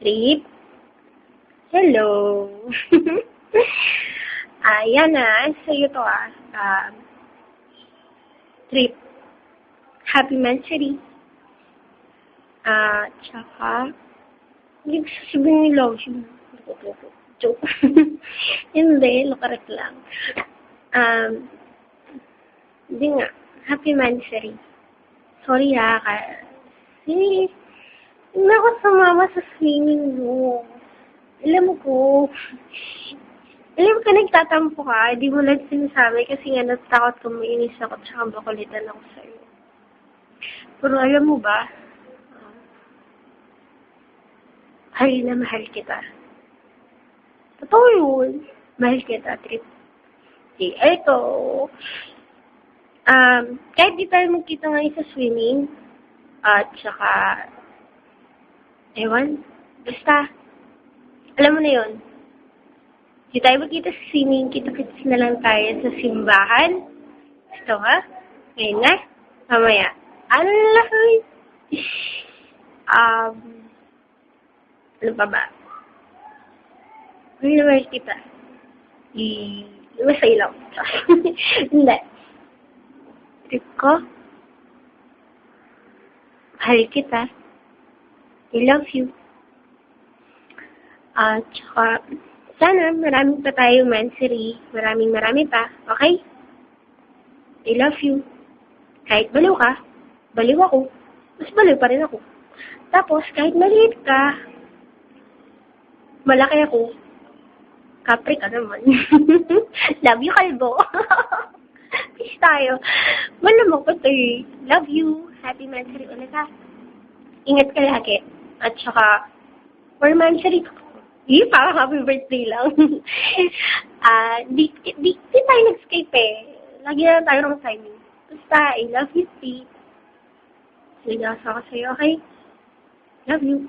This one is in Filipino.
Trip? Hello. Yan sa'yo to Trip. Happy Mansari. Tsaka, hindi ko sasabihin ni love you. Joke. Hindi, lukaret lang. Hindi nga. Happy Mansari. Sorry kasi hindi ako sumama sa swimming room. Alam mo ka nagtatampo ka, hindi mo lang sinasabi kasi nga natakot ko mainis ako tsaka bakulitan ako sa'yo. Pero alam mo ba, mahal na mahal kita. Totoo yun. Mahal kita, Trip. Eto. Kahit di tayo magkita ngayon sa swimming, at saka, basta, alam mo na yun. Di tayo magkita sa swimming, kita-kits na lang tayo sa simbahan. Gusto ka? Ngayon na? Mamaya. Ano pa ba? Ano naman kita? Masay lang. Hindi. Trip ko? Mahal kita. I love you. Tsaka, sana maraming pa tayo Mansari. Marami pa. Okay? I love you. Kahit baliw ka, baliw ako. Mas baliw pa rin ako. Tapos, kahit maliit ka, malaki ako. Kapre ka naman. Love you, kalbo. Peace tayo. Malamang ko to eh. Love you. Happy Mansari ulit Ingat ka lagi. At saka, for Mansari, parang happy birthday lang. Di tayo nag-skype eh. Lagi na tayo ng timing. Basta, I love you, Steve. Sigasa ko sa'yo, okay? Love you.